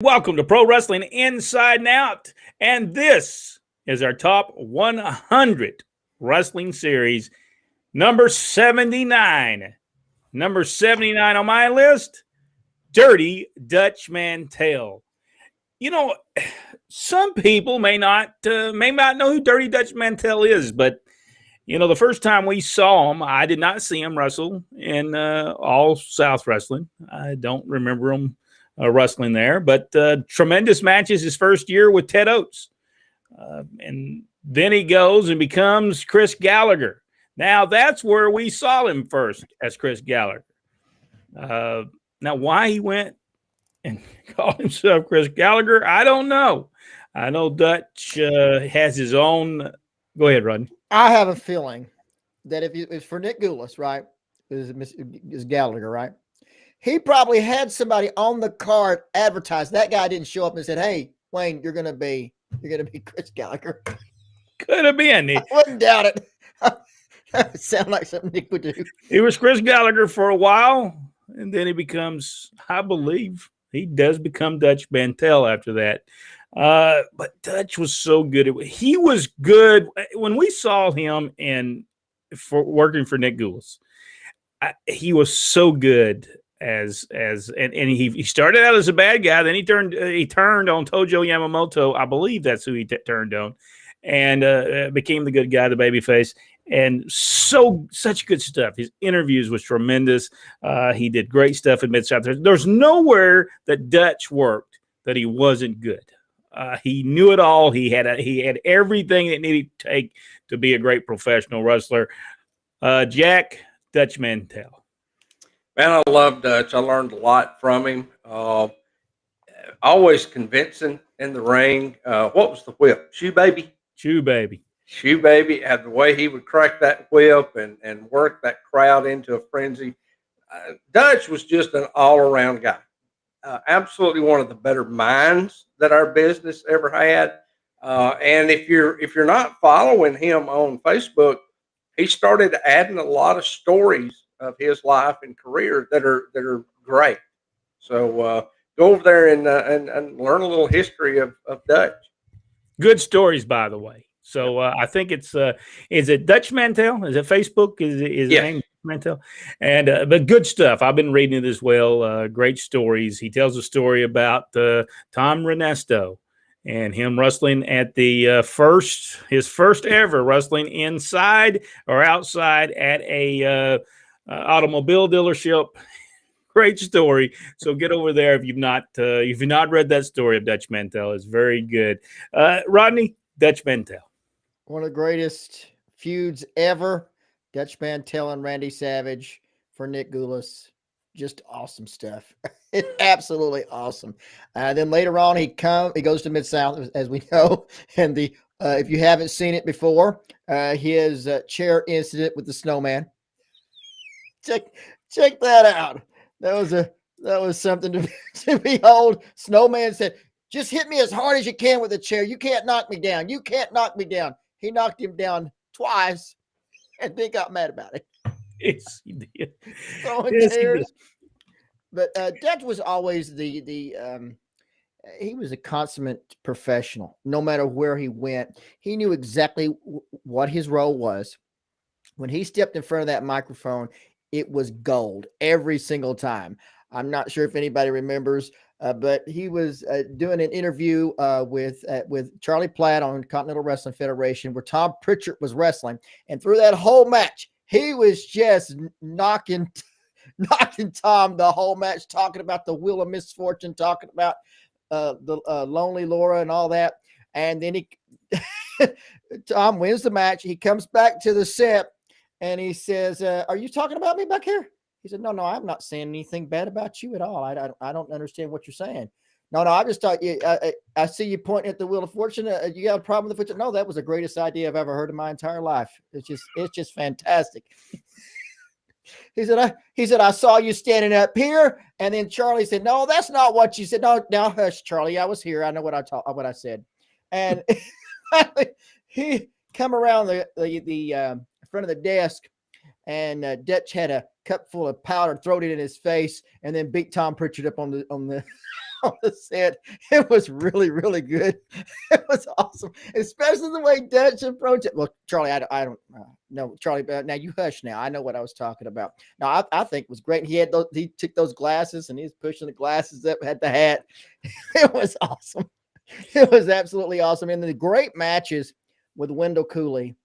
Welcome to Pro Wrestling Inside and Out. And this is our top 100 wrestling series, number 79. Number 79 on my list, Dirty Dutch Mantell. You know, some people may not know who Dirty Dutch Mantell is, but you know, the first time we saw him, I did not see him wrestle in All South Wrestling. I don't remember him wrestling there, but tremendous matches his first year with Ted Oates. And then he goes and becomes Chris Gallagher. Now, that's where we saw him first as Chris Gallagher. Now, why he went and called himself Chris Gallagher, I don't know. I know Dutch has his own. Go ahead, Rodney. I have a feeling that if it's for Nick Goulas, right, is Gallagher, right? He probably had somebody on the card advertise. That guy didn't show up and said, "Hey, Wayne, you're gonna be Chris Gallagher." Could have been. I wouldn't doubt it. That would sound like something Nick would do. He was Chris Gallagher for a while, and then he becomes, I believe, he does become Dutch Mantell after that. But Dutch was so good. He was good when we saw him for working for Nick Goulas. He was so good. And he started out as a bad guy. Then he turned on Tojo Yamamoto. I believe that's who he turned on, and became the good guy, the babyface. And such good stuff. His interviews was tremendous. He did great stuff in Mid-South. There's nowhere that Dutch worked that he wasn't good. He knew it all. He had everything that needed to take to be a great professional wrestler. Jack, Dutch Mantell. Man, I love Dutch. I learned a lot from him. Always convincing in the ring. What was the whip? Shoe baby? Shoe baby. Shoe baby. And the way he would crack that whip and work that crowd into a frenzy. Dutch was just an all-around guy. Absolutely one of the better minds that our business ever had. And if you're not following him on Facebook, he started adding a lot of stories of his life and career that are great. So go over there and learn a little history of Dutch. Good stories, by the way. So I think it's is it Dutch Mantell? Is it Facebook? Is yes. The name Mantel? And but good stuff. I've been reading it as well. Great stories. He tells a story about Tom Renesto and him wrestling at his first ever wrestling inside or outside at a automobile dealership. Great story. So get over there if you've not read that story of Dutch Mantell. It's very good. Rodney, Dutch Mantell. One of the greatest feuds ever. Dutch Mantell and Randy Savage for Nick Goulas. Just awesome stuff. It's absolutely awesome. Then later on, he goes to Mid-South, as we know. And if you haven't seen it before, his chair incident with the snowman. Check that out. That was something to behold. Snowman said, "Just hit me as hard as you can with the chair. You can't knock me down. You can't knock me down." He knocked him down twice, and then got mad about it. Yes, he did. Yes, he did. But Dutch was always he was a consummate professional. No matter where he went, he knew exactly what his role was. When he stepped in front of that microphone, it was gold every single time. I'm not sure if anybody remembers, but he was doing an interview with Charlie Platt on Continental Wrestling Federation, where Tom Pritchard was wrestling, and through that whole match, he was just knocking Tom the whole match, talking about the Wheel of Misfortune, talking about the Lonely Laura and all that. And then Tom wins the match. He comes back to the set and he says, "Are you talking about me back here?" He said, No, I'm not saying anything bad about you at all. I don't understand what you're saying. No, I just thought I see you pointing at the Wheel of Fortune. You got a problem with the fortune? No, that was the greatest idea I've ever heard in my entire life. It's just fantastic. He said, I saw you standing up here. And then Charlie said, "No, that's not what you said." No, now hush, Charlie. I was here. I know what I said. And he come around the front of the desk, and Dutch had a cup full of powder, throw it in his face, and then beat Tom Pritchard up on the on the set. It was really, really good. It was awesome, especially the way Dutch approached it. Well, Charlie, I don't know, Charlie. Now you hush. Now I know what I was talking about. Now I think it was great. He took those glasses and he was pushing the glasses up, had the hat. It was awesome. It was absolutely awesome. And the great matches with Wendell Cooley.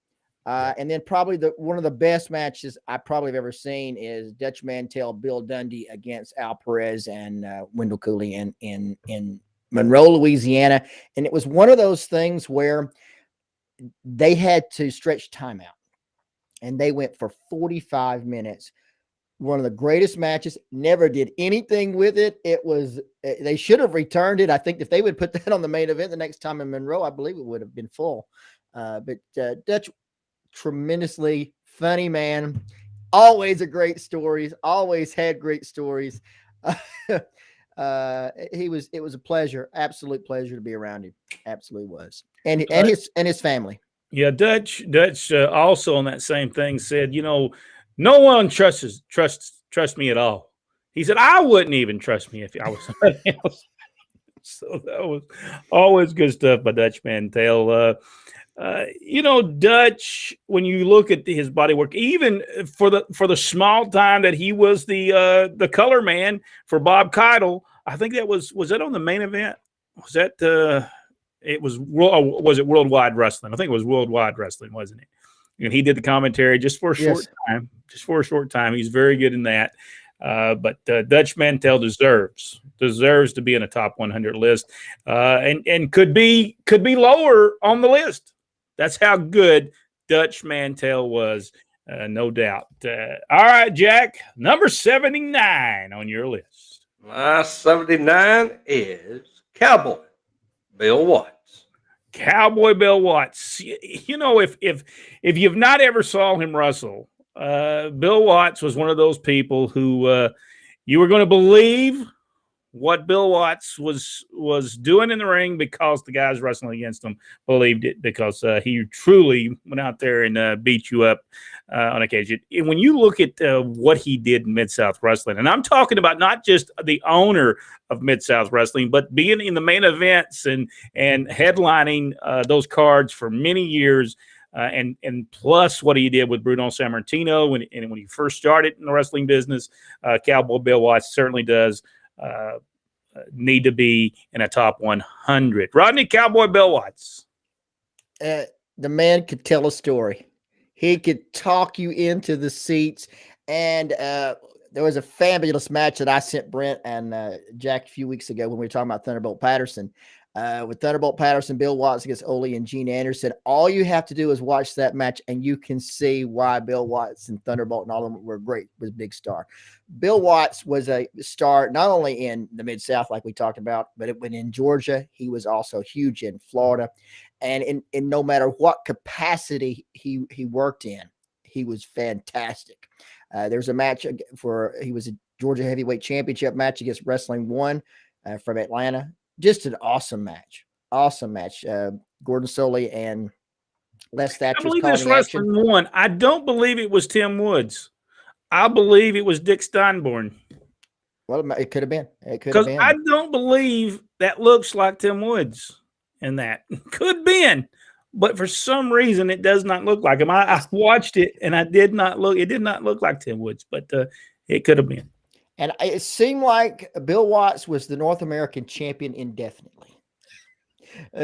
And then probably one of the best matches I probably have ever seen is Dutch Mantell, Bill Dundee against Al Perez and Wendell Cooley in Monroe, Louisiana. And it was one of those things where they had to stretch time out. And they went for 45 minutes. One of the greatest matches, never did anything with it. They should have returned it. I think if they would put that on the main event the next time in Monroe, I believe it would have been full. But Dutch, tremendously funny man, always a great stories, always had great stories. It was a pleasure, absolute pleasure to be around him. Absolutely was. And his family. Yeah, Dutch also on that same thing said, no one trusts me at all. He said, I wouldn't even trust me if I was somebody else. So that was always good stuff by Dutch Mantell. Dutch, when you look at his body work, even for the small time that he was the color man for Bob Keitel, I think that was that on the main event? Was that was it Worldwide Wrestling? I think it was Worldwide Wrestling, wasn't it? And he did the commentary just for a short time. He's very good in that. But Dutch Mantell deserves to be in a top 100 list, and could be lower on the list. That's how good Dutch Mantell was, no doubt. All right, Jack, number 79 on your list. My 79 is Cowboy Bill Watts. Cowboy Bill Watts. If you've not ever saw him wrestle, Bill Watts was one of those people who you were going to believe what Bill Watts was doing in the ring because the guys wrestling against him believed it, because he truly went out there and beat you up on occasion. And when you look at what he did in Mid-South Wrestling, and I'm talking about not just the owner of Mid-South Wrestling, but being in the main events and headlining those cards for many years, and plus what he did with Bruno Sammartino when he first started in the wrestling business, Cowboy Bill Watts certainly does need to be in a top 100. Rodney, Cowboy Bill Watts. The man could tell a story. He could talk you into the seats. And there was a fabulous match that I sent Brent and Jack a few weeks ago when we were talking about Thunderbolt Patterson. With Thunderbolt Patterson, Bill Watts against Ole and Gene Anderson. All you have to do is watch that match, and you can see why Bill Watts and Thunderbolt and all of them were great, was a big star. Bill Watts was a star not only in the Mid-South, like we talked about, but in Georgia. He was also huge in Florida. And in no matter what capacity he worked in, he was fantastic. There's a match he was a Georgia Heavyweight Championship match against Wrestling One from Atlanta. Just an awesome match. Awesome match. Gordon Soley and Les Thatcher. I believe this Wrestling One. I don't believe it was Tim Woods. I believe it was Dick Steinborn. Well, it could have been. It could have been. Because I don't believe that looks like Tim Woods in that. Could have been. But for some reason, it does not look like him. I watched it, and it did not look like Tim Woods, but it could have been. And it seemed like Bill Watts was the North American champion indefinitely.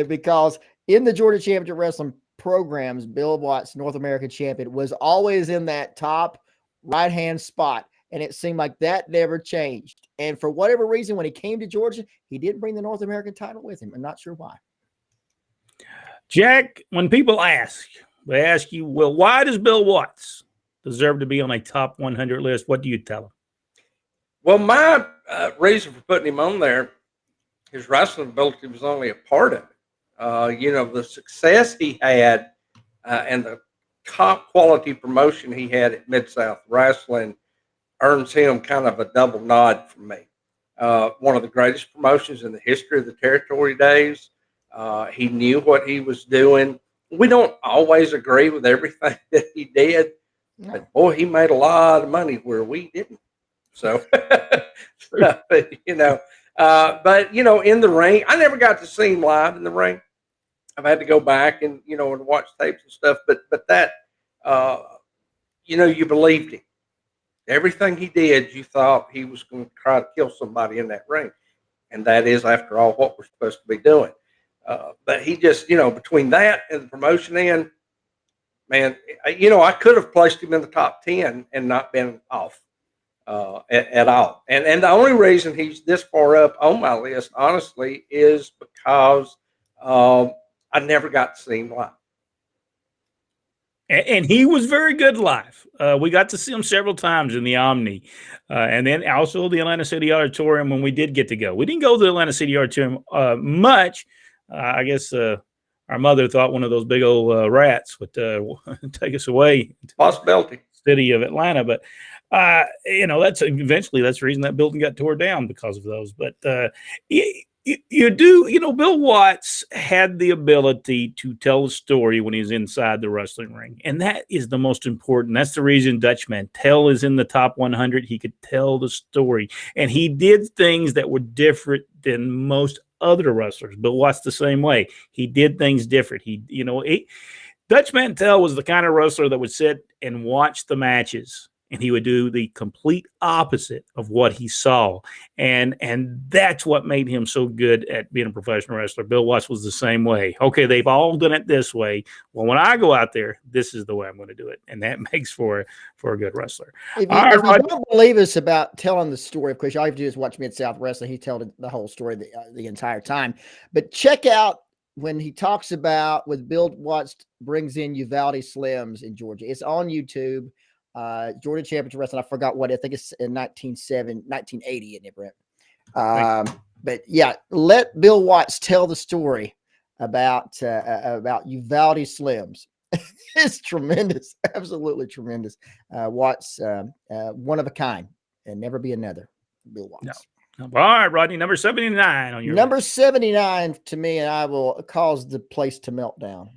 Because in the Georgia Championship Wrestling programs, Bill Watts, North American champion, was always in that top right-hand spot. And it seemed like that never changed. And for whatever reason, when he came to Georgia, he didn't bring the North American title with him. I'm not sure why. Jack, when people they ask you, well, why does Bill Watts deserve to be on a top 100 list? What do you tell them? Well, my reason for putting him on there, his wrestling ability was only a part of it. The success he had and the top quality promotion he had at Mid-South Wrestling earns him kind of a double nod from me. One of the greatest promotions in the history of the territory days. He knew what he was doing. We don't always agree with everything that he did, No. But boy, he made a lot of money where we didn't. So, but in the ring, I never got to see him live in the ring. I've had to go back and and watch tapes and stuff. But that, you believed him. Everything he did, you thought he was going to try to kill somebody in that ring. And that is, after all, what we're supposed to be doing. But he just, between that and the promotion end, man, I could have placed him in the top 10 and not been off at all. And the only reason he's this far up on my list, honestly, is because I never got to see him live. And he was very good live. We got to see him several times in the Omni. And then also the Atlanta City Auditorium when we did get to go. We didn't go to the Atlanta City Auditorium much. I guess our mother thought one of those big old rats would take us away. Possibility. City of Atlanta. But, that's the reason that building got tore down because of those. But you do, Bill Watts had the ability to tell a story when he's inside the wrestling ring. And that is the most important. That's the reason Dutch Mantell is in the top 100. He could tell the story. And he did things that were different than most other wrestlers. Bill Watts the same way. He did things different. Dutch Mantell was the kind of wrestler that would sit and watch the matches. And he would do the complete opposite of what he saw. And that's what made him so good at being a professional wrestler. Bill Watts was the same way. Okay, they've all done it this way. Well, when I go out there, this is the way I'm going to do it. And that makes for a good wrestler. If you don't believe us about telling the story, of course, all you have to do is watch Mid-South Wrestling. He told the whole story the entire time. But check out when he talks about when Bill Watts brings in Uvalde Slims in Georgia. It's on YouTube. Georgia Championship Wrestling. I forgot what I think it's in 1980, isn't it, Brent? But yeah, let Bill Watts tell the story about Uvalde Slims. It's tremendous, absolutely tremendous. Watts, one of a kind, and never be another. Bill Watts. No. All right, Rodney, number 79 on your number list. 79 to me, and I will cause the place to melt down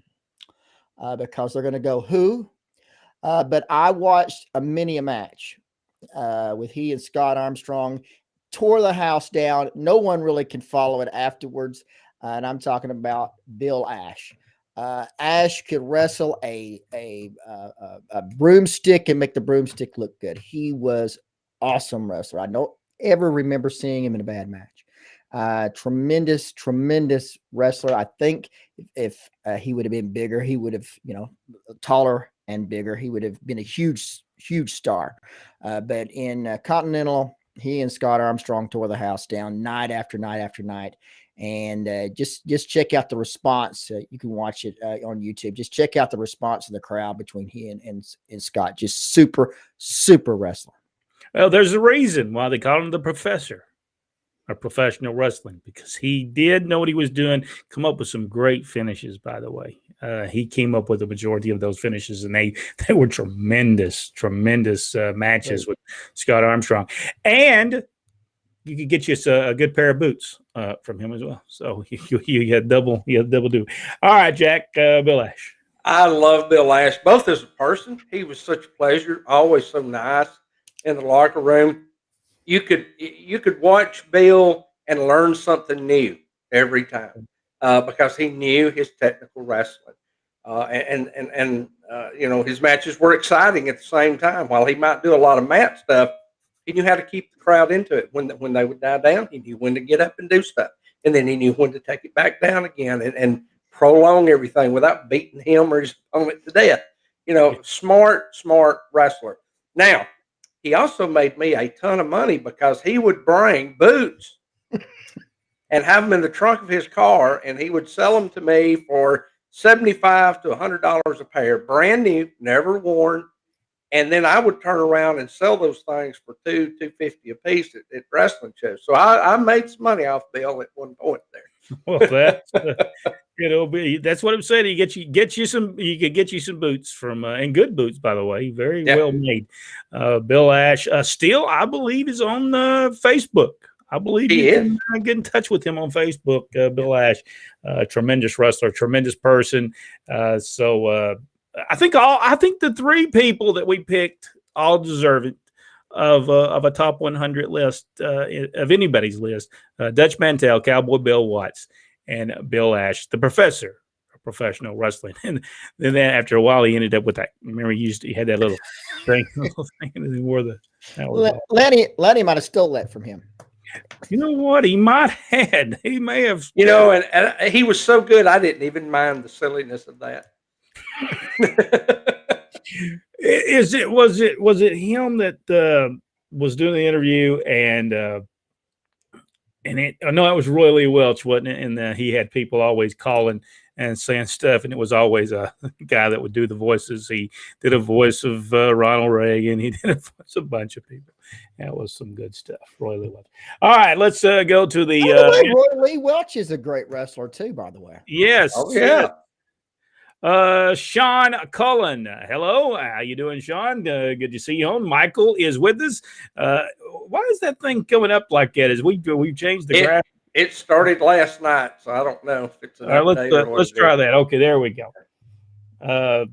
because they're going to go who. But I watched a match with he and Scott Armstrong, tore the house down. No one really can follow it afterwards. And I'm talking about Bill Ash. Ash could wrestle a broomstick and make the broomstick look good. He was awesome wrestler. I don't ever remember seeing him in a bad match. Tremendous wrestler. I think if he would have been bigger, he would have, taller and bigger, he would have been a huge star. But in Continental, he and Scott Armstrong tore the house down night after night after night. And just check out the response. You can watch it on YouTube. Just check out the response of the crowd between he and Scott. Just super wrestler. Well, there's a reason why they call him the professor of professional wrestling, because he did know what he was doing, come up with some great finishes, by the way. He came up with the majority of those finishes, and they were tremendous matches with Scott Armstrong. And you could get you a good pair of boots from him as well. So you had double do. All right, Jack, Bill Ash. I love Bill Ash, both as a person. He was such a pleasure, always so nice in the locker room. You could watch Bill and learn something new every time because he knew his technical wrestling, and his matches were exciting at the same time. While he might do a lot of mat stuff, he knew how to keep the crowd into it. When they would die down, he knew when to get up and do stuff, and then he knew when to take it back down again and prolong everything without beating him or his opponent to death. Smart wrestler. Now, he also made me a ton of money because he would bring boots and have them in the trunk of his car, and he would sell them to me for $75 to $100 a pair, brand new, never worn. And then I would turn around and sell those things for $250 a piece at wrestling shows. So I made some money off Bill at one point there. Well, that's that's what I'm saying. You could get you some boots from and good boots, by the way, very well made. Bill Ash still, I believe, is on Facebook. I believe you can get in touch with him on Facebook. Bill Ash, tremendous wrestler, tremendous person. So I think the three people that we picked all deserve it of a top 100 list of anybody's list. Dutch Mantell, Cowboy Bill Watts, and Bill Ash, the professor of professional wrestling. And then after a while, he ended up with that. Remember, he had that little thing, and he wore the. Lenny might have stole that from him. You know what? He might have. He may have. You know, and he was so good, I didn't even mind the silliness of that. Was it him that was doing the interview and it? No, it was Roy Lee Welch, wasn't it? And he had people always calling and saying stuff, and it was always a guy that would do the voices. He did a voice of Ronald Reagan. He did a voice of a bunch of people. That was some good stuff. Roy Lee Welch. All right, let's go to the. Roy Lee Welch is a great wrestler too, by the way. Yes. Oh, yeah. Sean Cullen. Hello. How you doing, Sean? Good to see you on. Michael is with us. Why is that thing coming up like that? As we've changed the graph. It started last night, so I don't know if it's an update. Let's try that. Okay, there we go. Now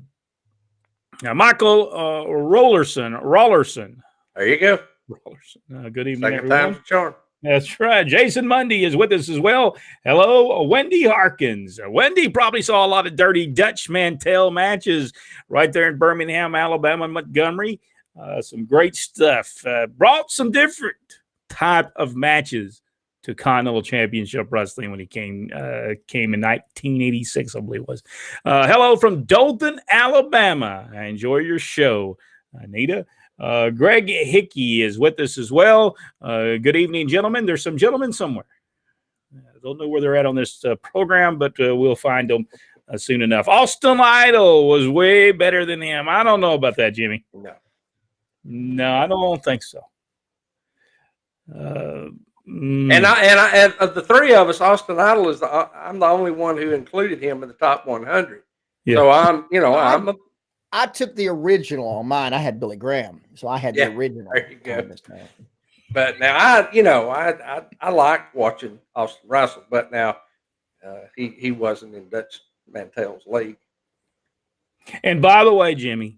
Michael Rollerson. There you go. Rollerson. Good evening, Second everyone. time's a charm. That's right. Jason Mundy is with us as well. Hello, Wendy Harkins. Wendy probably saw a lot of Dirty Dutch Mantell matches right there in Birmingham, Alabama, Montgomery. Some great stuff. Brought some different type of matches to Continental Championship Wrestling when he came in 1986, I believe it was. Hello from Dothan, Alabama. I enjoy your show, Anita. Greg Hickey is with us as well. Good evening, gentlemen. There's some gentlemen somewhere. I don't know where they're at on this program, but we'll find them soon enough. Austin Idol was way better than him. I don't know about that, Jimmy. No, I don't think so. And of the three of us, Austin Idol I'm the only one who included him in the top 100. Yeah. So I took the original on mine. I had Billy Graham, so I had the original. There you go. But now I like watching Austin wrestle, but now he wasn't in Dutch Mantell's league. And by the way, Jimmy,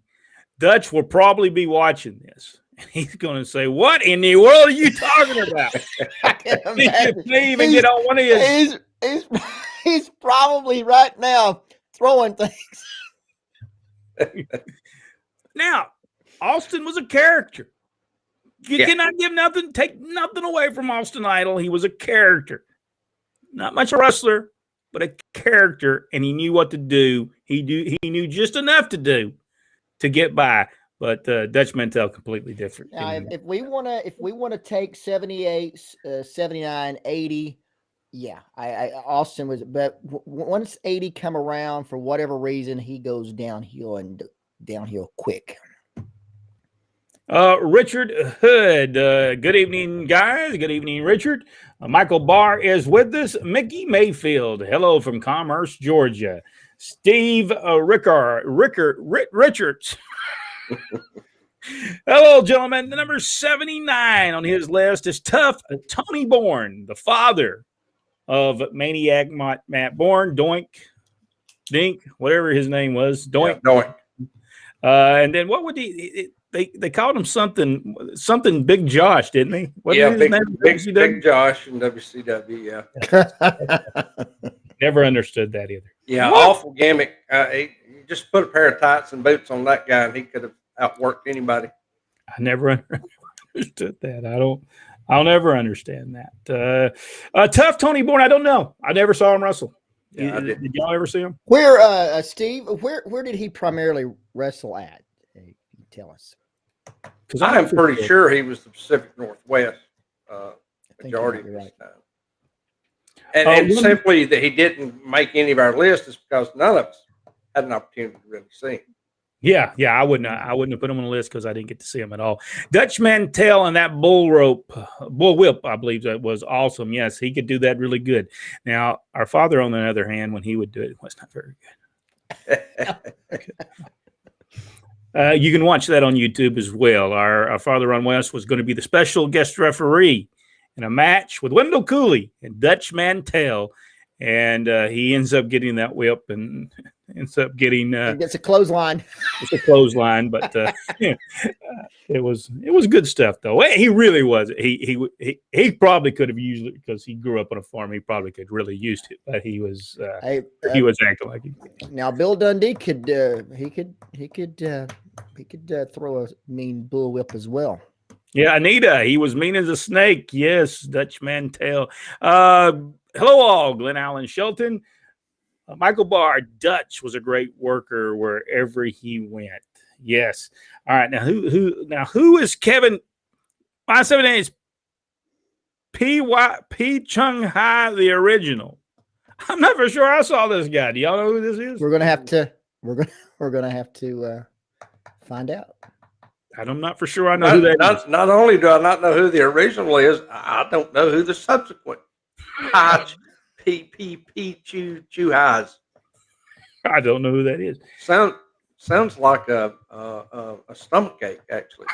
Dutch will probably be watching this. And he's going to say, "What in the world are you talking about?" I can't imagine. He even get on one of his. He's probably right now throwing things. Now, Austin was a character. You cannot take nothing away from Austin Idol. He was a character. Not much a wrestler, but a character, and he knew what to do. He knew just enough to do to get by. But Dutch Mantell completely different. Now, if we want to take 78, 79, 80, Austin was. But once 80 come around, for whatever reason, he goes downhill quick. Richard Hood. Good evening, guys. Good evening, Richard. Michael Barr is with us. Mickey Mayfield. Hello from Commerce, Georgia. Steve Richards. Hello, gentlemen. The number 79 on his list is Tough Tony Bourne, the father of Maniac Matt Bourne, Dink, whatever his name was, Doink. Yeah, Doink. And then what would they called him something Big Josh, didn't they? Big Josh in WCW. Yeah. Never understood that either. Yeah, awful gimmick. You just put a pair of tights and boots on that guy, and he could have outworked anybody. I never understood that. I'll never understand that. Tough Tony Bourne. I don't know. I never saw him wrestle. Yeah, did y'all ever see him? Where, Steve? Where did he primarily wrestle at? Tell us. Because I'm pretty sure he was the Pacific Northwest majority of his time. And simply that he didn't make any of our lists is because none of us had an opportunity to really see him. Yeah, I wouldn't have put him on the list because I didn't get to see him at all. Dutch Mantell and that bull whip, I believe that was awesome. Yes, he could do that really good. Now, our father, on the other hand, when he would do it was not very good. You can watch that on YouTube as well. Our father Ron West was going to be the special guest referee in a match with Wendell Cooley and Dutch Mantell, and he ends up getting that whip, and ends up getting It gets a clothesline. it's a clothesline, but yeah, it was good stuff though. He really was. He probably could have used it because he grew up on a farm. He probably could really used it, but he was acting like it. Now Bill Dundee could throw a mean bull whip as well. Yeah, Anita, he was mean as a snake. Yes, Dutch Mantell. Hello all, Glen Allen Shelton. Michael Barr, Dutch was a great worker wherever he went. Yes. All right. Now who is Kevin? My 7 name is P Chung Hai, the original. I'm not for sure I saw this guy. Do y'all know who this is? We're gonna have to find out. I'm not for sure I know who that is. Not only do I not know who the original is, I don't know who the subsequent P Chu Highs. I don't know who that is. Sounds like a stomach ache, actually.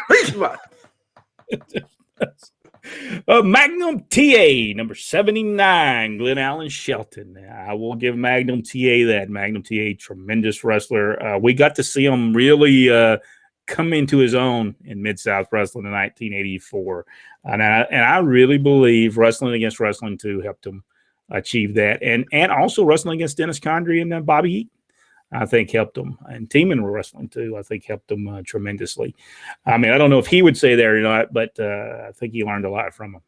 Magnum TA, number 79, Glen Allen Shelton. I will give Magnum TA that. Magnum TA, tremendous wrestler. We got to see him really come into his own in Mid-South Wrestling in 1984. And I really believe Wrestling Against Wrestling 2 helped him achieve that. And also Wrestling Against Dennis Condrey and Bobby Eaton, I think helped him. And Teeman Wrestling too, I think helped him tremendously. I mean, I don't know if he would say that or not, but I think he learned a lot from him.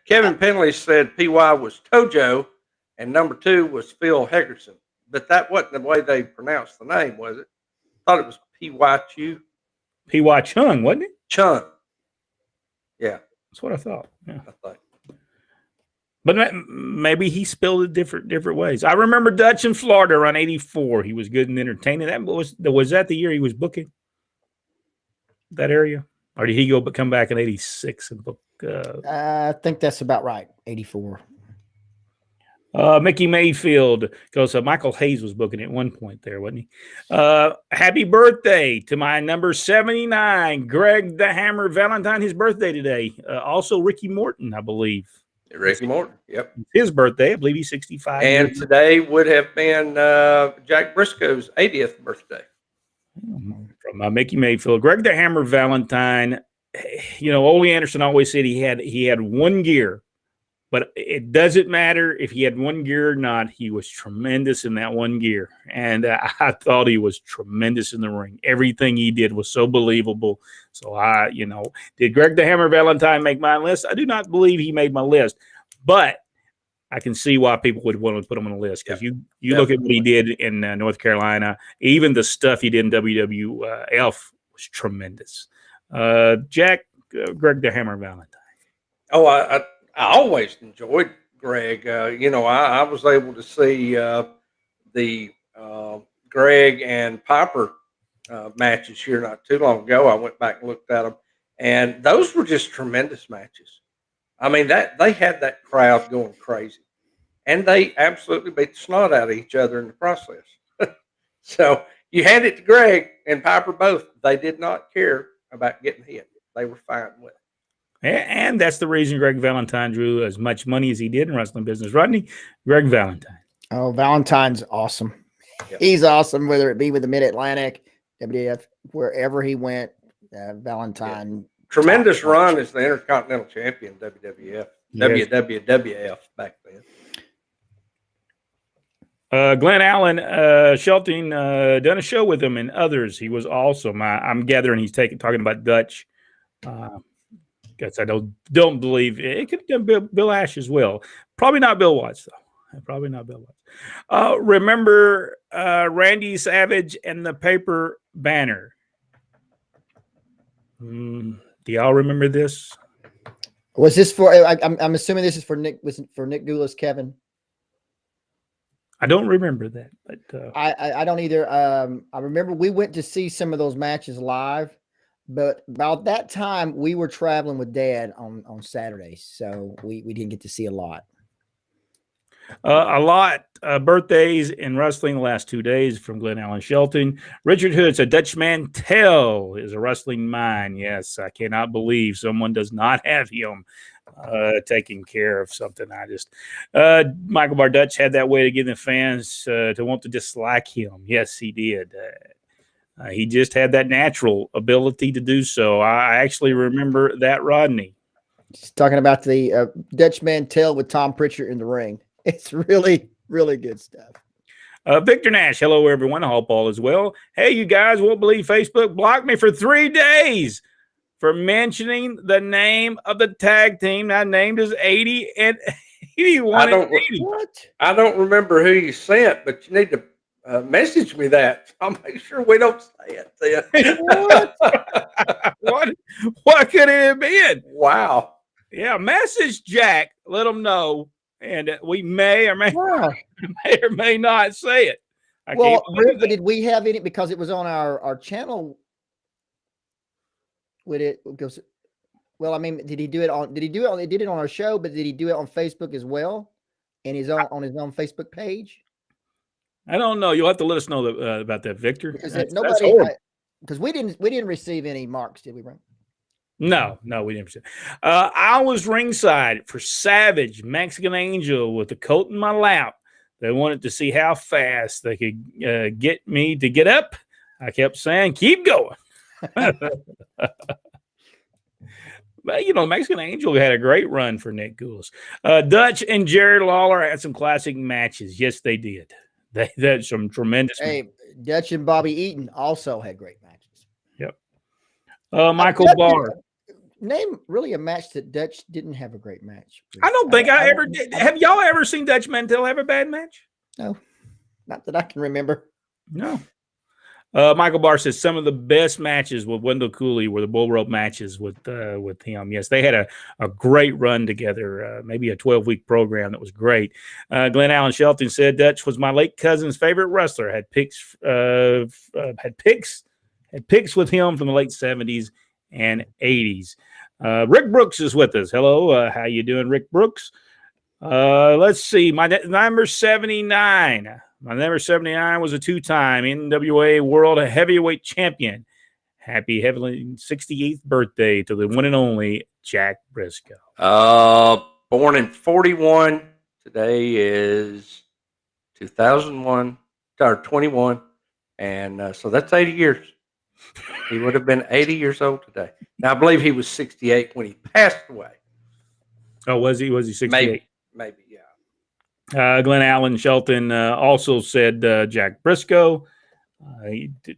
Kevin Penley said PY was Tojo and number 2 was Phil Hegerson. But that wasn't the way they pronounced the name, was it? I thought it was P.Y. Chu. P.Y. Chung, wasn't it? Chung. Yeah. That's what I thought. Yeah. I think. But maybe he spelled it different ways. I remember Dutch in Florida around 84. He was good and entertaining. Was that the year he was booking that area? Or did he come back in 86 and book? I think that's about right, 84. Mickey Mayfield goes, Michael Hayes was booking at one point there, wasn't he? Happy birthday to my number 79, Greg the Hammer Valentine, his birthday today. Also Ricky Morton, I believe. Ricky Morton, yep. His birthday, I believe he's 65. And today would have been Jack Briscoe's 80th birthday. From Mickey Mayfield. Greg the Hammer Valentine, Ole Anderson always said he had one gear. But it doesn't matter if he had one gear or not. He was tremendous in that one gear. And I thought he was tremendous in the ring. Everything he did was so believable. So did Greg the Hammer Valentine make my list? I do not believe he made my list. But I can see why people would want to put him on the list. Because you look at what he did in North Carolina. Even the stuff he did in WWF was tremendous. Jack, Greg the Hammer Valentine. Oh, I always enjoyed Greg. I was able to see the Greg and Piper matches here not too long ago. I went back and looked at them, and those were just tremendous matches. I mean, that they had that crowd going crazy, and they absolutely beat the snot out of each other in the process. So you hand it to Greg and Piper both. They did not care about getting hit. They were fine with it. And that's the reason Greg Valentine drew as much money as he did in wrestling business. Rodney, Greg Valentine. Oh, Valentine's awesome. Yep. He's awesome, whether it be with the Mid-Atlantic, WWF, wherever he went, Valentine. Yeah. Tremendous run as the Intercontinental Champion, WWF, yes. WWF back then. Glen Allen Shelton done a show with him and others. He was awesome. I'm gathering he's talking about Dutch. Guess I don't believe it could have been Bill Ash as well. Probably not Bill Watts though. Probably not Bill Watts. Remember Randy Savage and the paper banner? Do y'all remember this? Was this for? I'm assuming this is for Nick. Was it for Nick Goulas, Kevin? I don't remember that, but I don't either. I remember we went to see some of those matches live. But about that time, we were traveling with Dad on Saturdays, so we didn't get to see a lot. Birthdays in wrestling the last 2 days from Glen Allen Shelton. Richard Hood said Dutch Mantell is a wrestling mind. Yes, I cannot believe someone does not have him. taking care of something. Michael Bar Dutch had that way to get the fans to want to dislike him. Yes, he did. He just had that natural ability to do so. I actually remember that, Rodney. Just talking about the Dutch Mantell with Tom Pritchard in the ring. It's really, really good stuff. Victor Nash, hello, everyone. I hope all is well. Hey, you guys won't believe Facebook blocked me for 3 days for mentioning the name of the tag team I named as 80 and 81 and 80. I don't remember who you sent, but you need to message me that. I'll make sure we don't say it then. What could it have been? Wow. Yeah, message Jack. Let him know. And we may or may not say it. Well, but did we have any, because it was on our channel? Would it goes? Well, I mean, did he do it on? He did it on our show, but did he do it on Facebook as well? And he's on his own Facebook page. I don't know. You'll have to let us know about that, Victor. Because because we didn't receive any marks, did we, Brent? No, we didn't. I was ringside for Savage Mexican Angel with the coat in my lap. They wanted to see how fast they could get me to get up. I kept saying, "Keep going." But, Mexican Angel had a great run for Nick Goulas. Dutch and Jared Lawler had some classic matches. Yes, they did. They had some tremendous. Hey, Dutch and Bobby Eaton also had great matches. Yep. Michael Barr. Name really a match that Dutch didn't have a great match. I don't think I ever did. Have y'all ever seen Dutch Mantell have a bad match? No, not that I can remember. No. Michael Barr says some of the best matches with Wendell Cooley were the bull rope matches with him. Yes, they had a great run together, maybe a 12-week program that was great. Glen Allen Shelton said Dutch was my late cousin's favorite wrestler. Had picks with him from the late 70s and 80s. Rick Brooks is with us. Hello, how you doing, Rick Brooks? Let's see. My number 79. My number 79 was a 2-time NWA World Heavyweight Champion. Happy 68th birthday to the one and only Jack Briscoe. Born in 41. Today is 2001 or 21. And so that's 80 years. He would have been 80 years old today. Now, I believe he was 68 when he passed away. Oh, was he 68? Maybe, yeah. Glen Allen Shelton also said Jack Briscoe.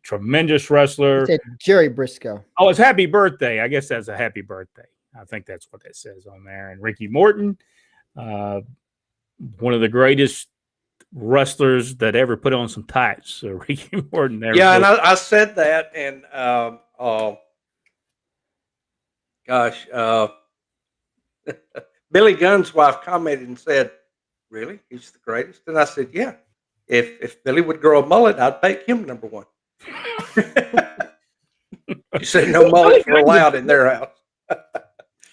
Tremendous wrestler. He said Jerry Briscoe. Oh, it's happy birthday. I guess that's a happy birthday. I think that's what that says on there. And Ricky Morton, one of the greatest wrestlers that ever put on some tights. So Ricky Morton there. Yeah, and I said that, and Billy Gunn's wife commented and said, "Really? He's the greatest?" And I said, "Yeah. If Billy would grow a mullet, I'd make him number one." She said, "No mullets were allowed in their house."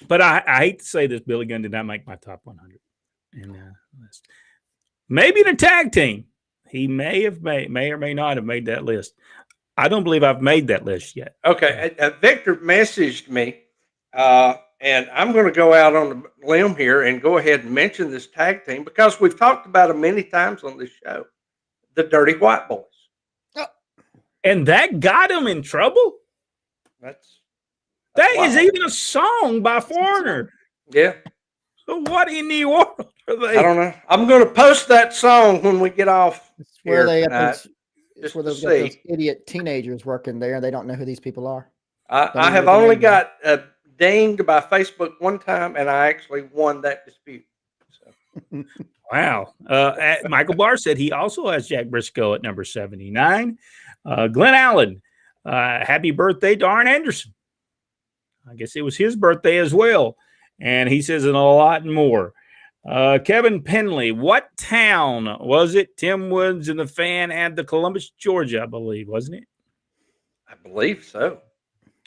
But I hate to say this, Billy Gunn did not make my top 100 in list. Maybe in a tag team, he may or may not have made that list. I don't believe I've made that list yet. Okay, Victor messaged me, and I'm going to go out on a limb here and go ahead and mention this tag team because we've talked about them many times on this show, the Dirty White Boys. Oh. And that got him in trouble? That is even a song by Foreigner. Yeah. So what in the world are they? I don't know. I'm going to post that song when we get off. It's where those idiot teenagers working there, and they don't know who these people are. I have only got dinged by Facebook one time, and I actually won that dispute. So. Wow. Michael Barr said he also has Jack Briscoe at number 79. Glen Allen, happy birthday to Arn Anderson. I guess it was his birthday as well. And he says, and a lot more. Kevin Penley, what town was it? Tim Woods and the fan had the Columbus, Georgia, I believe, wasn't it? I believe so.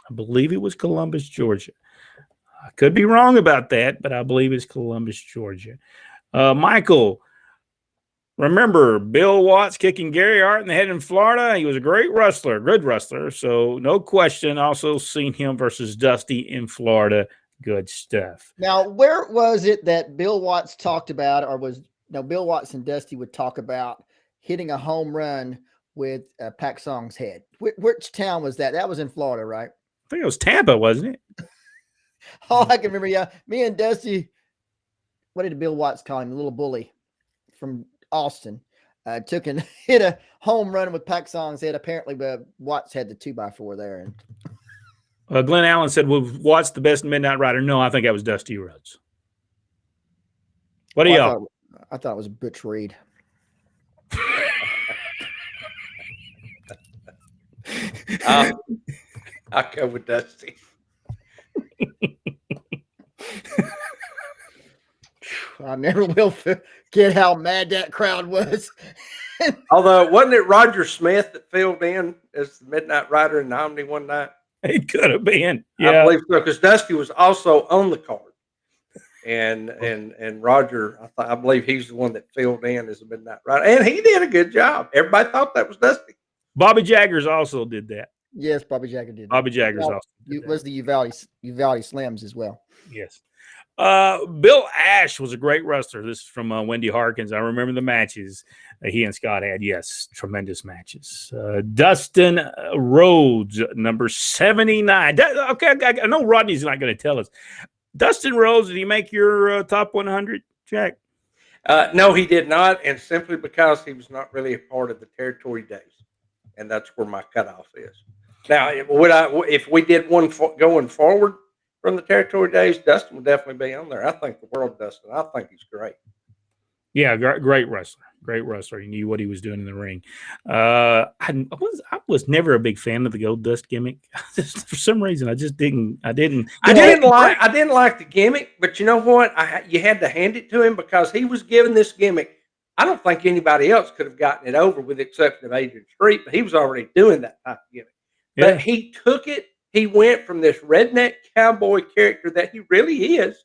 I believe it was Columbus, Georgia. I could be wrong about that, but I believe it's Columbus, Georgia. Michael, remember Bill Watts kicking Gary Hart in the head in Florida? He was a great wrestler, good wrestler. So no question. Also seen him versus Dusty in Florida Good stuff. Now, where was it that Bill Watts talked about, Bill Watts and Dusty would talk about hitting a home run with Pac Song's head? Which town was that? That was in Florida, right? I think it was Tampa, wasn't it? All I can remember, yeah, me and Dusty, what did Bill Watts call him? The little bully from Austin. Took and hit a home run with Pac Song's head. Apparently, Watts had the 2x4 there. And Glen Allen said, "Well, Watts the best Midnight Rider?" No, I think that was Dusty Rhodes. What do y'all? I thought it was Butch Reed. I'll go with Dusty. I never will forget how mad that crowd was. Although, wasn't it Roger Smith that filled in as the Midnight Rider in the Omni one night? It could have been. Yeah. I believe so, because Dusty was also on the card. And Roger, I believe he's the one that filled in as a Midnight Rider. And he did a good job. Everybody thought that was Dusty. Bobby Jaggers also did that. Yes, Bobby Jagger did that. Bobby Jaggers also did was the Uvalde Slims as well. Yes. Bill Ash was a great wrestler. This is from Wendy Harkins. I remember the matches he and Scott had. Yes, tremendous matches. Dustin Rhodes, number 79. Okay, I know Rodney's not going to tell us. Dustin Rhodes, did he make your top 100, Jack? No, he did not, and simply because he was not really a part of the territory days, and that's where my cutoff is. Now, if we did one going forward from the territory days, Dustin would definitely be on there. I think the world of Dustin. I think he's great. Yeah, great wrestler. Great wrestler. He knew what he was doing in the ring. I was never a big fan of the Gold Dust gimmick. For some reason, I just didn't. I didn't like the gimmick, but you know what? You had to hand it to him because he was given this gimmick. I don't think anybody else could have gotten it over with the exception of Adrian Street, but he was already doing that type of gimmick. Yeah. But he took it. He went from this redneck cowboy character that he really is,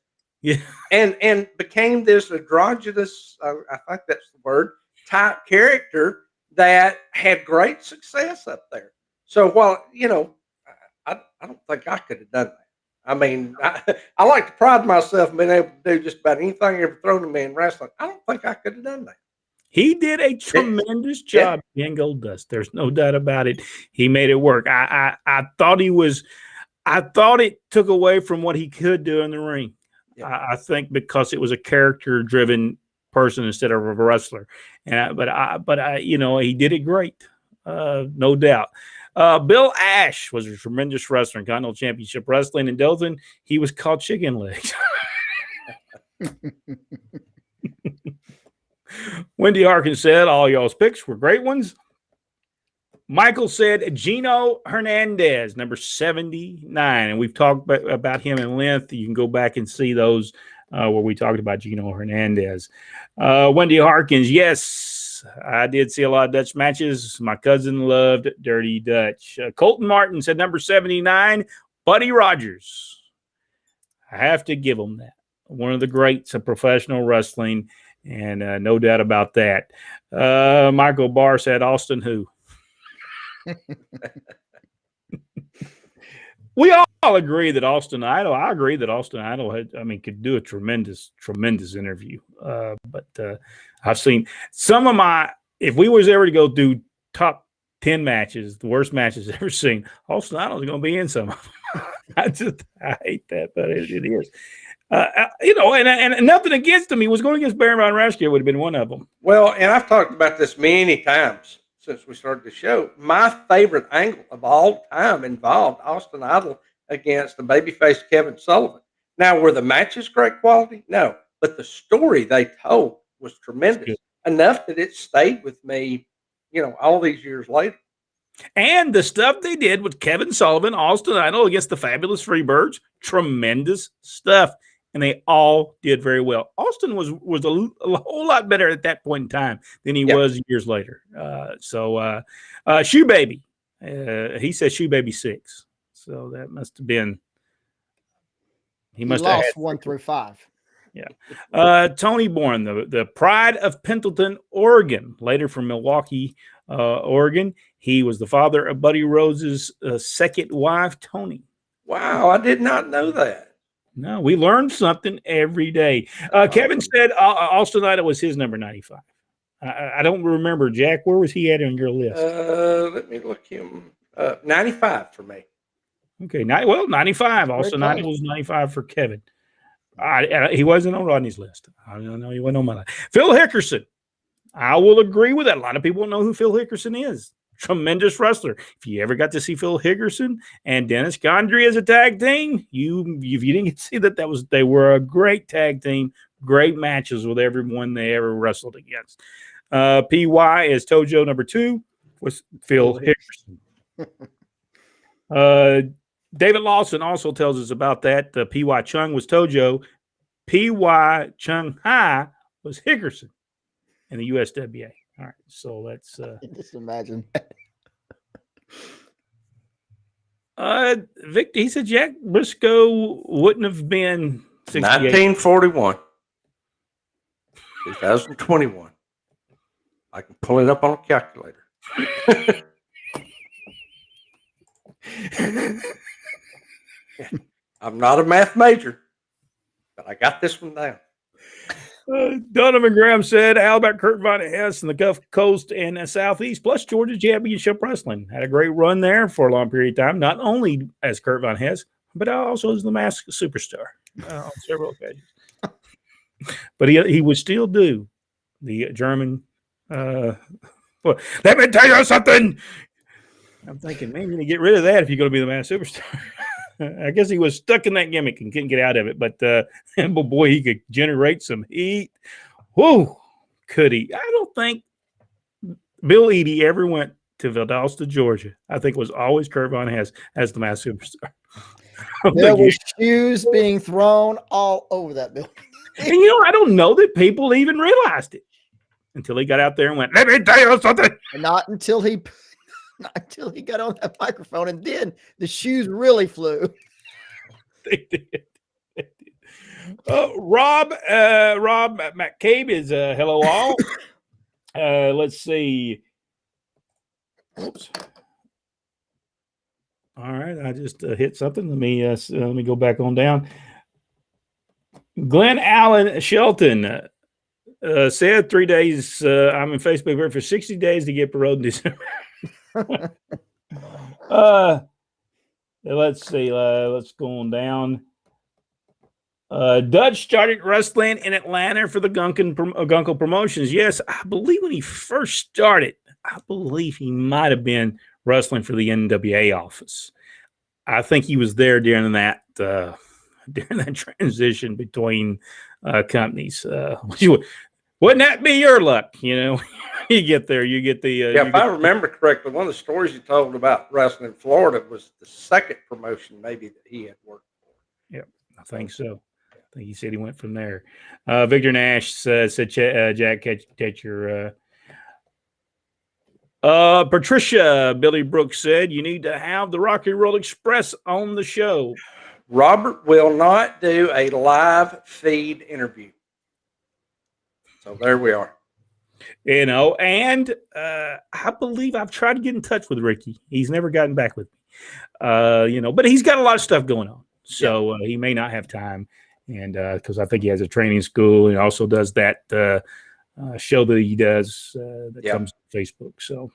and became this androgynous, I think that's the word, type character that had great success up there. So while, I don't think I could have done that. I mean, I like to pride myself in being able to do just about anything ever thrown at me in wrestling. I don't think I could have done that. He did a tremendous job in Gold Dust. There's no doubt about it. He made it work. I thought it took away from what he could do in the ring. Yeah. I think because it was a character-driven person instead of a wrestler. But he did it great. No doubt. Bill Ash was a tremendous wrestler in Continental Championship Wrestling in Dothan. He was called Chicken Legs. Wendy Harkins said all y'all's picks were great ones. Michael said Gino Hernandez, number 79. And we've talked about him in length. You can go back and see those where we talked about Gino Hernandez. Wendy Harkins, yes, I did see a lot of Dutch matches. My cousin loved Dirty Dutch. Colton Martin said number 79, Buddy Rogers. I have to give him that. One of the greats of professional wrestling. And no doubt about that. Michael Barr said, Austin who? We all agree that Austin Idol, I agree that Austin Idol could do a tremendous interview. But I've seen some of if we was ever to go do top 10 matches, the worst matches I've ever seen, Austin Idol is going to be in some of them. I hate that, but it is. And nothing against him. He was going against Baron Von Raschke. It would have been one of them. Well, and I've talked about this many times since we started the show. My favorite angle of all time involved Austin Idol against the babyface Kevin Sullivan. Now, were the matches great quality? No, but the story they told was tremendous, enough that it stayed with me, all these years later. And the stuff they did with Kevin Sullivan, Austin Idol against the Fabulous Freebirds, tremendous stuff. And they all did very well. Austin was a whole lot better at that point in time than he was years later. Shoe Baby, he said Shoe Baby 6. So that must have been. He must have lost 1 through 5. Yeah. Tony Bourne, the pride of Pendleton, Oregon, later from Milwaukee, Oregon. He was the father of Buddy Rhodes' second wife, Tony. Wow, I did not know that. No, we learned something every day. Kevin said Austin Idol was his number 95. I don't remember, Jack. Where was he at on your list? Let me look him. 95 for me. Okay, 95. Austin Idol was 95 for Kevin. He wasn't on Rodney's list. I don't know. He wasn't on my list. Phil Hegerson. I will agree with that. A lot of people don't know who Phil Hegerson is. Tremendous wrestler. If you ever got to see Phil Hegerson and Dennis Gondry as a tag team, if you didn't see that, they were a great tag team, great matches with everyone they ever wrestled against. PY is Tojo number 2 was Phil Hegerson. David Lawson also tells us about that. PY Chung was Tojo. PY Chung Ha was Hickson in the USWA. All right, so let's just imagine. Vic, he said Jack Briscoe wouldn't have been 1941, 2021. I can pull it up on a calculator. I'm not a math major, but I got this one down. Donovan Graham said, how about Kurt Von Hess in the Gulf Coast and Southeast, plus Georgia Championship Wrestling? Had a great run there for a long period of time, not only as Kurt Von Hess, but also as the Masked Superstar on several occasions. But he would still do the German. Let me tell you something. I'm thinking, man, you're going to get rid of that if you're going to be the Masked Superstar. I guess he was stuck in that gimmick and couldn't get out of it. But boy, he could generate some heat. Whoa, could he? I don't think Bill Eadie ever went to Valdosta, Georgia. I think it was always Kurt Von Hess as the Masked Superstar. There were shoes being thrown all over that building. And I don't know that people even realized it until he got out there and went, let me tell you something. Not until he got on that microphone, and then the shoes really flew. They did. Rob McCabe is hello all. Let's see. Oops. All right, I just hit something. Let me go back on down. Glen Allen Shelton said 3 days. I'm in Facebook group for 60 days to get paroled in December. Let's see. Let's go on down. Dutch started wrestling in Atlanta for the Gunkel Promotions. Yes, I believe when he first started, I believe he might have been wrestling for the NWA office. I think he was there during that transition between companies. Wouldn't that be your luck? You get there, you get the. If I remember correctly, one of the stories you told about wrestling in Florida was the second promotion maybe that he had worked for. Yeah, I think so. I think he said he went from there. Victor Nash said, Jack, catch your. Patricia, Billy Brooks said, you need to have the Rocky Roll Express on the show. Robert will not do a live feed interview. So there we are. And I believe I've tried to get in touch with Ricky. He's never gotten back with me. But he's got a lot of stuff going on. So he may not have time. And because I think he has a training school and also does that show that he does that comes to Facebook. So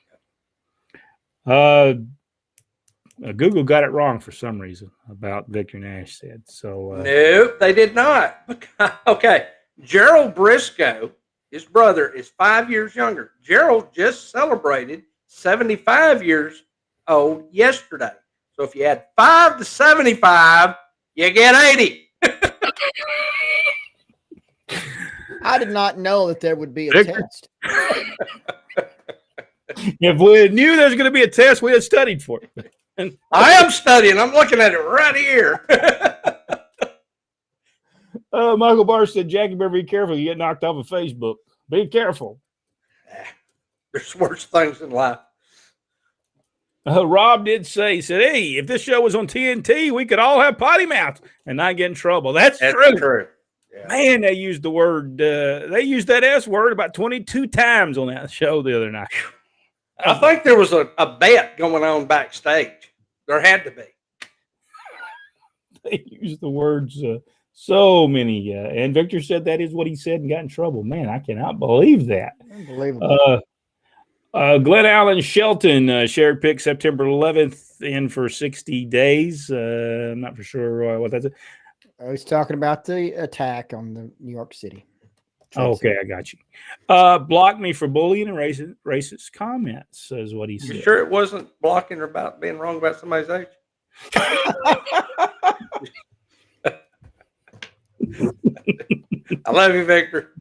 Google got it wrong for some reason about Victor Nash said. So no, they did not. Okay. Gerald Briscoe, his brother, is 5 years younger. Gerald just celebrated 75 years old yesterday. So if you add 5 to 75, you get 80. I did not know that there would be a test. If we knew there was going to be a test, we had studied for it. I am studying. I'm looking at it right here. Michael Barr said, Jackie, better be careful. You get knocked off of Facebook. Be careful. There's worse things in life. Rob did say, he said, hey, if this show was on TNT, we could all have potty mouths and not get in trouble. That's true. Yeah. Man, they used the word, they used that S word about 22 times on that show the other night. I think there was a bet going on backstage. There had to be. They use the words so many. And Victor said that is what he said and got in trouble. Man, I cannot believe that. Unbelievable. Glen Allen Shelton shared pick September 11th in for 60 days. I'm not for sure what that's. I was talking about the attack on the New York City. Okay, I got you. Blocked me for bullying and racist comments, is what he said. You sure it wasn't blocking her about being wrong about somebody's age? I love you, Victor.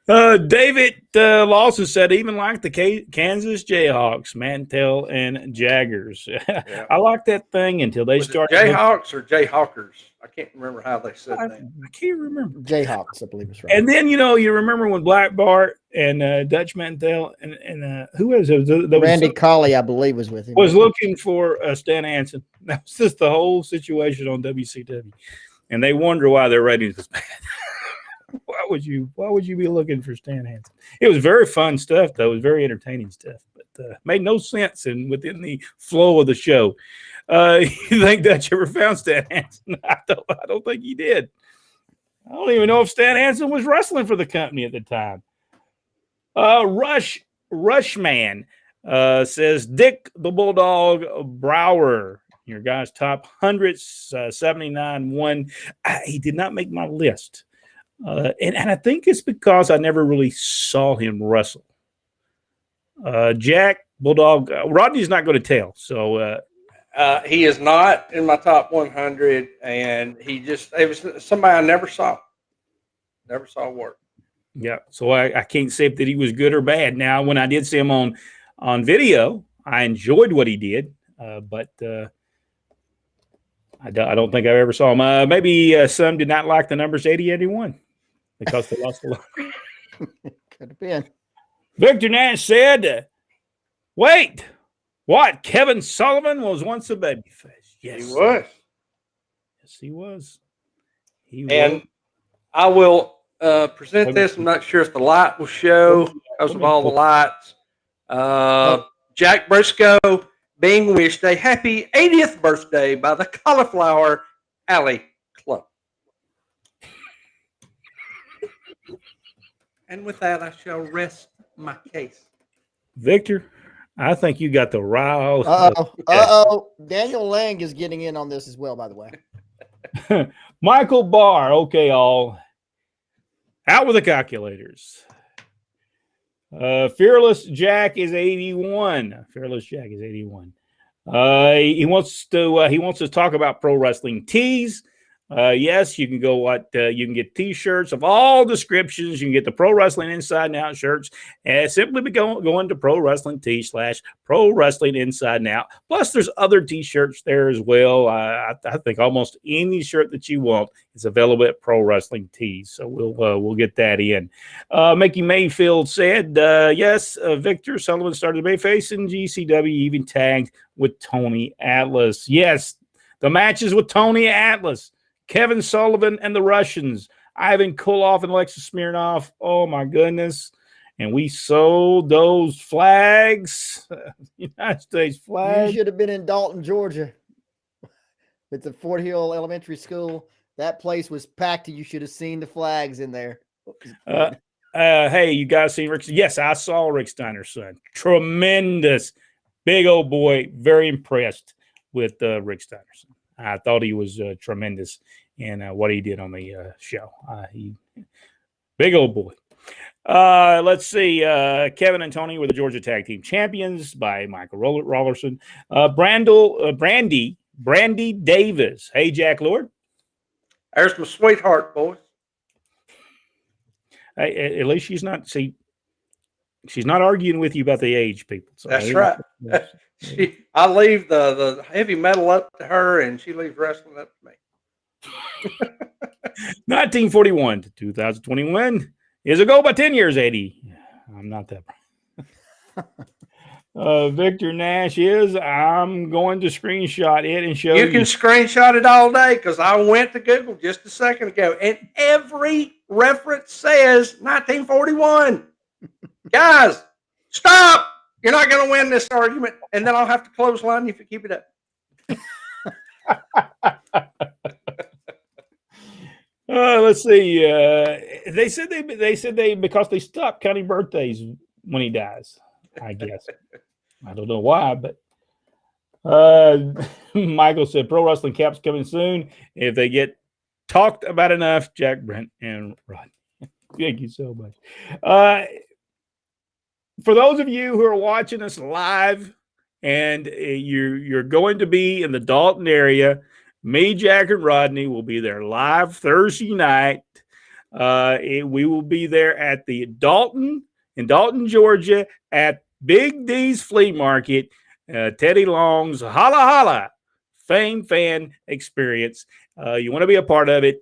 David Lawson said, even like the Kansas Jayhawks, Mantel and Jaggers. Yeah. I like that thing until they started. Jayhawks or Jayhawkers? I can't remember how they said that. I can't remember. Jayhawks, I believe it's right. And then, you remember when Black Bart and Dutch Mantell and who was it? Randy Colley, I believe, was with him. Was looking for Stan Hansen. That was just the whole situation on WCW. And they wonder why their ratings was bad. Why would you be looking for Stan Hansen? It was very fun stuff, though. It was very entertaining stuff, but made no sense within the flow of the show. You think Dutch ever found Stan Hansen? I don't think he did. I don't even know if Stan Hansen was wrestling for the company at the time. Rushman says Dick the Bulldog Brower, your guy's top 179-1. He did not make my list. And I think it's because I never really saw him wrestle. Jack Bulldog Rodney's not going to tell. So he is not in my top 100, and it was somebody I never saw work. Yeah, so I can't say that he was good or bad. Now, when I did see him on video, I enjoyed what he did, but I don't think I ever saw him. Maybe some did not like the numbers 80, 81 because they lost a lot. Could have been. Victor Nash said, wait, what? Kevin Sullivan was once a babyface. Yes, He was. Yes, he was. And I will present this. I'm not sure if the light will show because of all the lights. Jack Briscoe being wished a happy 80th birthday by the Cauliflower Alley Club. And with that, I shall rest my case. Victor, I think you got the rile. Uh-oh. Daniel Lang is getting in on this as well, by the way. Michael Barr. Okay, all. Out with the calculators. Fearless Jack is 81. Fearless Jack is 81. He wants to talk about pro wrestling tees. Yes, you can go you can get t-shirts of all descriptions. You can get the Pro Wrestling Inside and Out shirts, and simply be going to Pro Wrestling Tee/Pro Wrestling Inside and Out. Plus, there's other t-shirts there as well. I think almost any shirt that you want is available at Pro Wrestling Tees. So we'll get that in. Mickey Mayfield said, yes, Victor Sullivan started the Bayface in GCW, even tagged with Tony Atlas. Yes, the matches with Tony Atlas. Kevin Sullivan and the Russians, Ivan Koloff and Alexis Smirnoff. Oh, my goodness. And we sold those flags, United States flags. You should have been in Dalton, Georgia with the Fort Hill Elementary School. That place was packed, and you should have seen the flags in there. Hey, you guys seen Rick? Yes, I saw Rick Steiner's son. Tremendous. Big old boy. Very impressed with Rick Steiner's son. I thought he was tremendous in what he did on the show. Big old boy. Let's see. Kevin and Tony were the Georgia Tag Team Champions by Michael Rollerson. Brandy Davis. Hey, Jack Lord. There's my sweetheart, boys. Hey, at least she's not arguing with you about the age, people. So that's right. I leave the heavy metal up to her, and she leaves wrestling up to me. 1941 to 2021 is a go by 10 years, 80. I'm not that. Victor Nash is. I'm going to screenshot it and show you. You can screenshot it all day because I went to Google just a second ago, and every reference says 1941. Guys, stop. You're not going to win this argument, and then I'll have to clothesline you if you keep it up. Let's see. They said because they stopped counting birthdays when he dies. I guess I don't know why, but Michael said pro wrestling cap's coming soon if they get talked about enough. Jack, Brent, and Rodney. Thank you so much. For those of you who are watching us live and you're going to be in the Dalton area, me, Jack, and Rodney will be there live Thursday night. We will be there at the Dalton, Georgia, at Big D's Flea Market, Teddy Long's Holla Holla Fame Fan Experience. You want to be a part of it.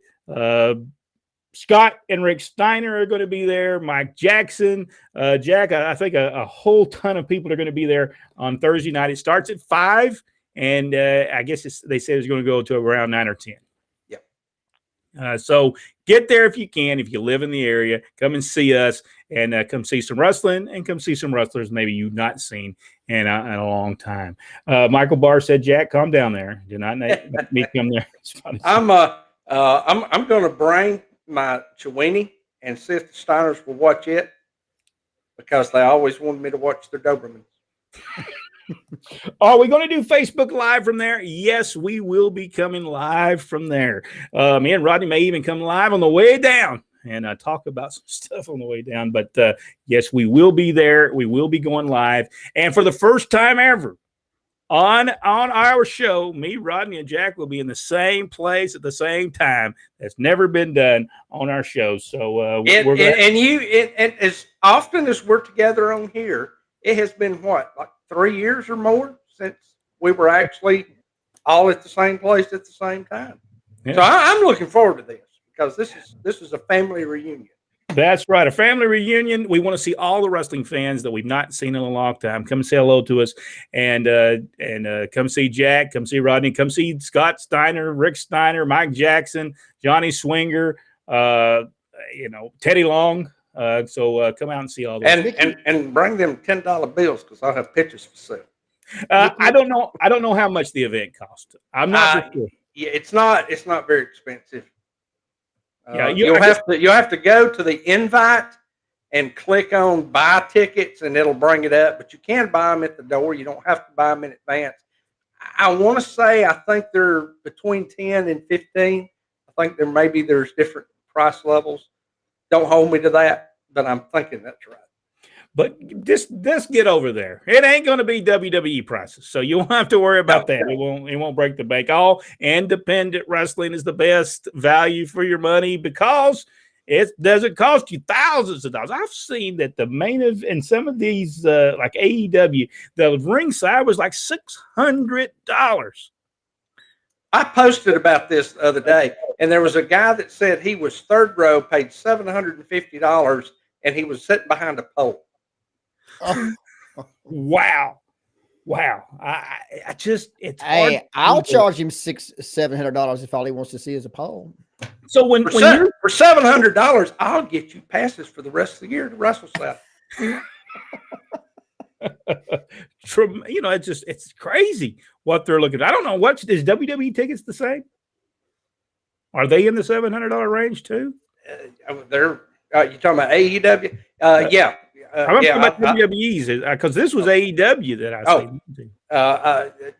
Scott and Rick Steiner are going to be there. Mike Jackson, Jack. I think a whole ton of people are going to be there on Thursday night. It starts at 5, and I guess they said it's going to go to around 9 or 10. Yep. So get there if you can. If you live in the area, come and see us, and come see some wrestling, and come see some wrestlers maybe you've not seen in a long time. Michael Barr said, "Jack, calm down there. Do not make me come there." I'm going to bring my Chiweenie and see if the Steiners will watch it, because they always wanted me to watch their Dobermans. Are we going to do Facebook Live from there? Yes, we will be coming live from there. Me and Rodney may even come live on the way down and talk about some stuff on the way down. But yes, we will be there. We will be going live. And for the first time ever on our show, me, Rodney, and Jack will be in the same place at the same time. That's never been done on our show. So and as often as we're together on here, it has been like 3 years or more since we were actually all at the same place at the same time. Yeah. So I'm looking forward to this, because this is a family reunion. That's right, a family reunion. We want to see all the wrestling fans that we've not seen in a long time. Come say hello to us, and come see Jack, come see Rodney, come see Scott Steiner, Rick Steiner, Mike Jackson, Johnny Swinger, Teddy Long. So come out and see all those. And bring them $10 bills, because I'll have pictures for sale. I don't know how much the event cost. I'm not sure. Yeah, it's not very expensive. You'll have to go to the invite and click on buy tickets, and it'll bring it up. But you can buy them at the door. You don't have to buy them in advance. I want to say I think they're between 10 and 15. I think there's different price levels. Don't hold me to that, but I'm thinking that's right. But just get over there. It ain't going to be WWE prices, so you won't have to worry about that. It won't break the bank. All independent wrestling is the best value for your money, because it doesn't cost you thousands of dollars. I've seen that the main of in some of these like AEW, the ringside was like $600. I posted about this the other day, and there was a guy that said he was third row, paid $750, and he was sitting behind a pole. Wow. I'll charge him $600-$700 if all he wants to see is a pole. So for $700, I'll get you passes for the rest of the year to WrestleSouth. It's crazy what they're looking at. I don't know, is WWE tickets the same? Are they in the $700 range too? They're you talking about AEW? Yeah. I'm talking about WWE's, because this was AEW that I see.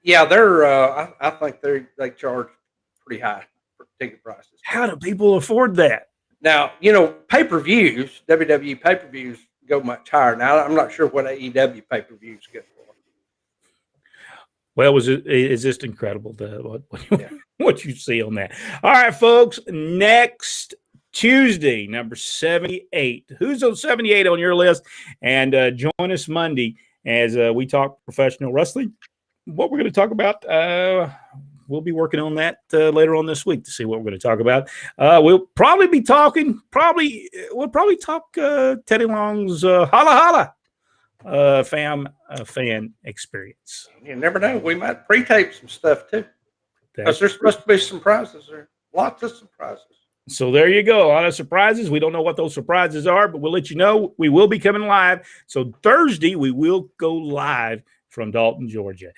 Yeah, they're. I think they charge pretty high for ticket prices. How do people afford that? Now, pay-per-views, WWE pay-per-views go much higher. Now, I'm not sure what AEW pay-per-views get for. Well, is just incredible what you see on that. All right, folks. Next Tuesday, number 78. Who's on 78 on your list? And join us Monday as we talk professional wrestling. What we're going to talk about, we'll be working on that later on this week to see what we're going to talk about. We'll probably talk Teddy Long's Holla Holla fan experience. You never know. We might pre-tape some stuff too. Because there's supposed to be some surprises there. Lots of surprises. So there you go. A lot of surprises. We don't know what those surprises are, but we'll let you know. We will be coming live. So Thursday, we will go live from Dalton, Georgia.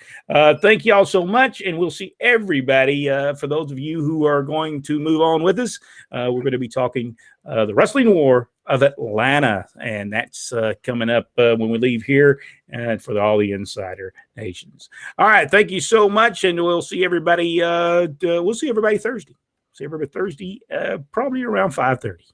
Thank you all so much, and we'll see everybody. For those of you who are going to move on with us, we're going to be talking the Wrestling War of Atlanta, and that's coming up when we leave here and for all the Insider Nations. All right, thank you so much, and we'll see everybody. We'll see everybody Thursday. See everybody Thursday, probably around 5:30.